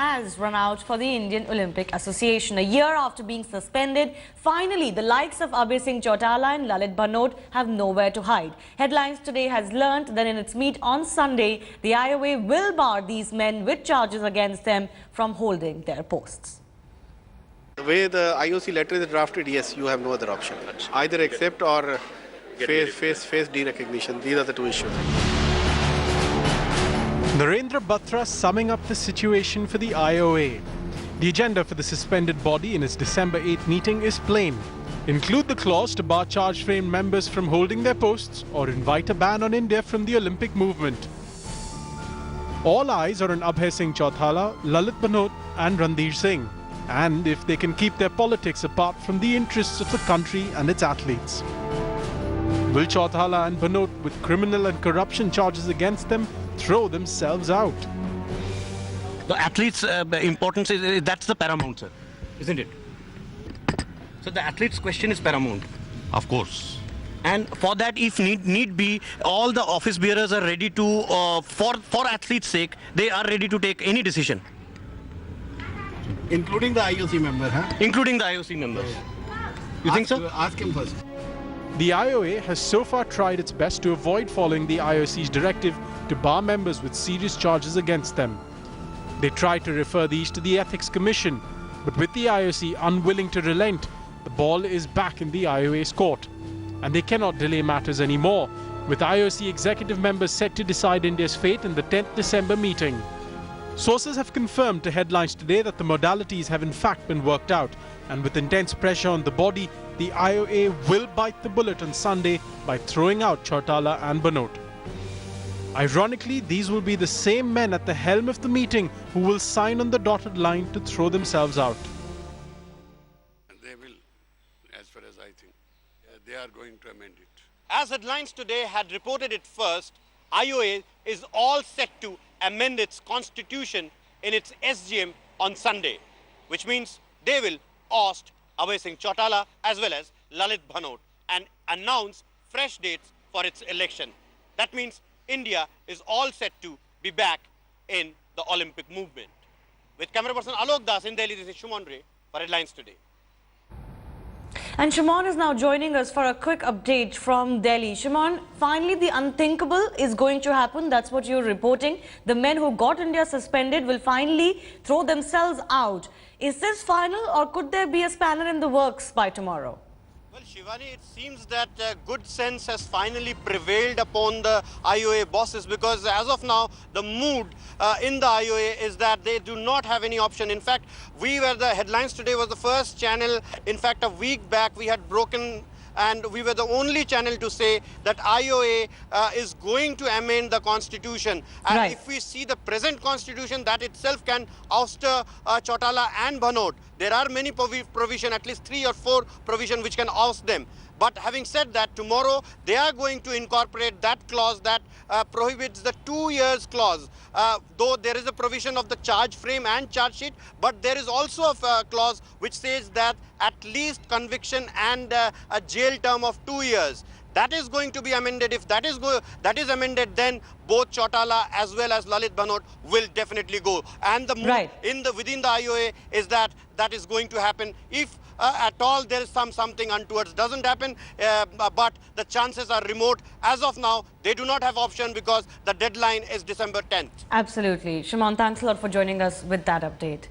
has run out for the Indian Olympic Association. A year after being suspended, finally the likes of Abhay Singh Chautala and Lalit Bhanot have nowhere to hide. Headlines Today has learnt that in its meet on Sunday, the IOA will bar these men with charges against them from holding their posts. The way the IOC letter is drafted, yes, you have no other option. Either accept or face derecognition. These are the two issues. Narendra Batra summing up the situation for the IOA. The agenda for the suspended body in its December 8 meeting is plain. Include the clause to bar charge-framed members from holding their posts or invite a ban on India from the Olympic movement. All eyes are on Abhay Singh Chautala, Lalit Bhanot and Randhir Singh, and if they can keep their politics apart from the interests of the country and its athletes. Will Chautala and Bhanot, with criminal and corruption charges against them, throw themselves out? The athletes' importance is that's the paramount, sir, isn't it? So the athletes' question is paramount. Of course. And for that, if need be, all the office bearers are ready to, for athletes' sake, they are ready to take any decision. Including the IOC member, huh? Including the IOC members. You think so? Ask him first. The IOA has so far tried its best to avoid following the IOC's directive to bar members with serious charges against them. They tried to refer these to the Ethics Commission, but with the IOC unwilling to relent, the ball is back in the IOA's court. And they cannot delay matters anymore, with IOC executive members set to decide India's fate in the 10th December meeting. Sources have confirmed to Headlines Today that the modalities have in fact been worked out, and with intense pressure on the body, the IOA will bite the bullet on Sunday by throwing out Chautala and Bhanot. Ironically, these will be the same men at the helm of the meeting who will sign on the dotted line to throw themselves out. They will, as far as I think. They are going to amend it. As Headlines Today had reported it first, IOA is all set to amend its constitution in its SGM on Sunday, which means they will oust Abhay Singh Chautala as well as Lalit Bhanot and announce fresh dates for its election. That means India is all set to be back in the Olympic movement. With camera person Alok Das in Delhi, this is Shumon Ray for Headlines Today. And Shimon is now joining us for a quick update from Delhi. Shimon, finally the unthinkable is going to happen. That's what you're reporting. The men who got India suspended will finally throw themselves out. Is this final, or could there be a spanner in the works by tomorrow? Well, Shivani, it seems that good sense has finally prevailed upon the IOA bosses, because as of now, the mood in the IOA is that they do not have any option. In fact, the Headlines Today was the first channel. In fact, a week back, we had broken and we were the only channel to say that IOA is going to amend the constitution. And right. If we see the present constitution, that itself can ouster Chautala and Bhanot. There are many provision, at least 3 or 4 provision which can oust them. But having said that, tomorrow they are going to incorporate that clause that prohibits the 2 years clause. Though there is a provision of the charge frame and charge sheet, but there is also a clause which says that at least conviction and a jail term of 2 years. That is going to be amended. If that is amended, then both Chautala as well as Lalit Bhanot will definitely go. And the move within the IOA is that is going to happen. If at all there is something untoward doesn't happen, but the chances are remote. As of now, they do not have option because the deadline is December 10th. Absolutely. Shimon, thanks a lot for joining us with that update.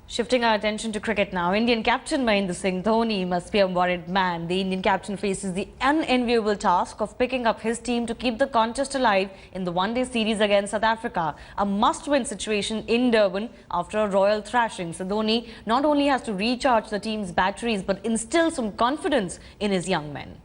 Shifting our attention to cricket now. Indian captain Mahendra Singh Dhoni must be a worried man. The Indian captain faces the unenviable task of picking up his team to keep the contest alive in the one-day series against South Africa. A must-win situation in Durban after a royal thrashing. So Dhoni not only has to recharge the team's batteries but instill some confidence in his young men.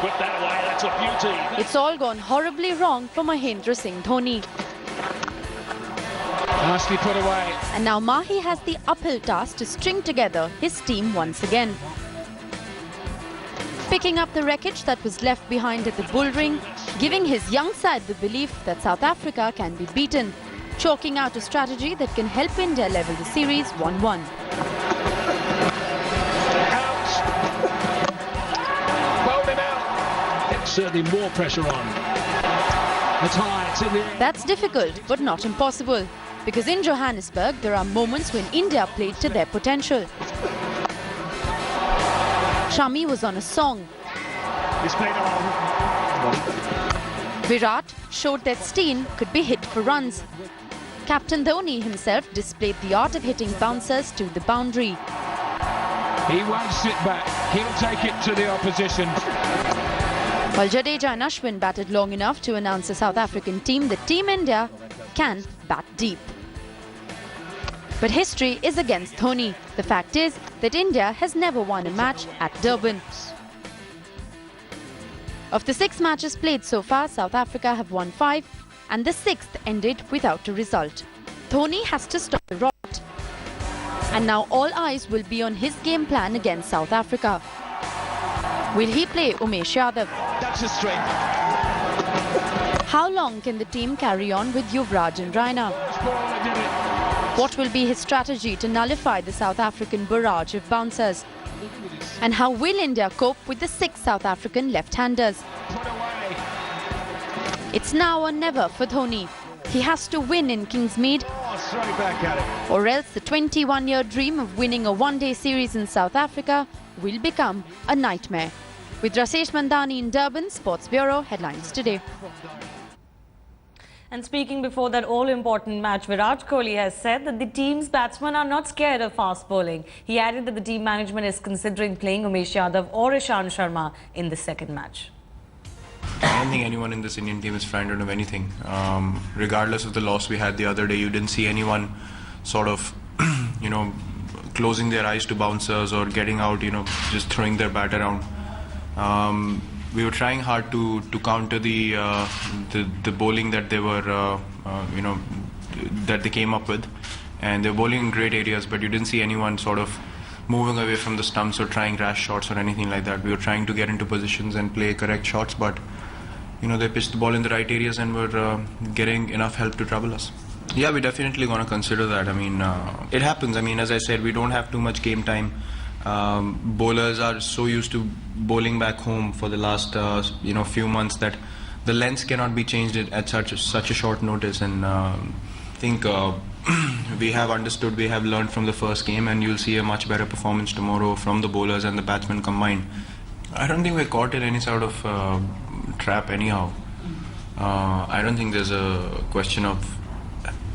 Put that away, that's a beauty. It's all gone horribly wrong for Mahendra Singh Dhoni. Nicely put away. And now Mahi has the uphill task to string together his team once again. Picking up the wreckage that was left behind at the Bull Ring, giving his young side the belief that South Africa can be beaten, chalking out a strategy that can help India level the series 1-1. certainly more pressure on. It's high, it's in the air. That's difficult, but not impossible. Because in Johannesburg, there are moments when India played to their potential. Shami was on a song. He's played along. Virat showed that Steen could be hit for runs. Captain Dhoni himself displayed the art of hitting bouncers to the boundary. He won't sit back. He'll take it to the opposition. While Jadeja and Ashwin batted long enough to announce the South African team that Team India can bat deep. But history is against Dhoni. The fact is that India has never won a match at Durban. Of the 6 matches played so far, South Africa have won 5, and the 6th ended without a result. Dhoni has to stop the rot. And now all eyes will be on his game plan against South Africa. Will he play Umesh Yadav? That's a strength. How long can the team carry on with Yuvraj and Raina? What will be his strategy to nullify the South African barrage of bouncers? And how will India cope with the 6 South African left-handers? It's now or never for Dhoni. He has to win in Kingsmead, Straight back at it. or else the 21-year dream of winning a one-day series in South Africa will become a nightmare. With Rasesh Mandani in Durban, Sports Bureau, headlines today. And speaking before that all-important match, Virat Kohli has said that the team's batsmen are not scared of fast bowling. He added that the team management is considering playing Umesh Yadav or Ishant Sharma in the second match. I don't think anyone in this Indian team is frightened of anything. Regardless of the loss we had the other day, you didn't see anyone sort of, closing their eyes to bouncers or getting out, just throwing their bat around. We were trying hard to counter the bowling that they were, that they came up with, and they were bowling in great areas. But you didn't see anyone sort of moving away from the stumps or trying rash shots or anything like that. We were trying to get into positions and play correct shots, but they pitched the ball in the right areas and were getting enough help to trouble us. Yeah, we're definitely going to consider that. I mean, it happens. I mean, as I said, we don't have too much game time. Bowlers are so used to bowling back home for the last few months that the lengths cannot be changed at such a short notice. And I think we have understood, we have learned from the first game, and you'll see a much better performance tomorrow from the bowlers and the batsmen combined. I don't think we're caught in any sort of trap anyhow. I don't think there's a question of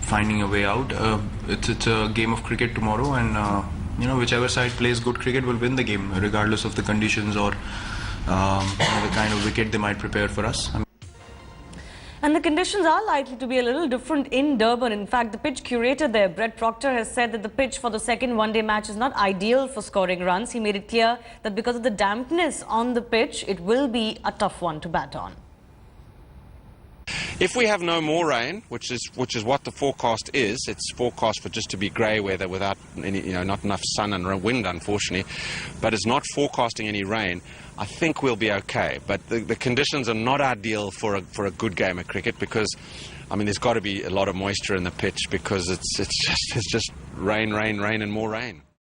finding a way out. It's a game of cricket tomorrow, and whichever side plays good cricket will win the game, regardless of the conditions or the kind of wicket they might prepare for us. And the conditions are likely to be a little different in Durban. In fact, the pitch curator there, Brett Proctor, has said that the pitch for the second one-day match is not ideal for scoring runs. He made it clear that because of the dampness on the pitch, it will be a tough one to bat on. If we have no more rain, which is what the forecast is, it's forecast for just to be grey weather without any, not enough sun and wind, unfortunately, but it's not forecasting any rain. I think we'll be okay, but the conditions are not ideal for a good game of cricket because, I mean, there's got to be a lot of moisture in the pitch because it's just rain, rain, rain, and more rain.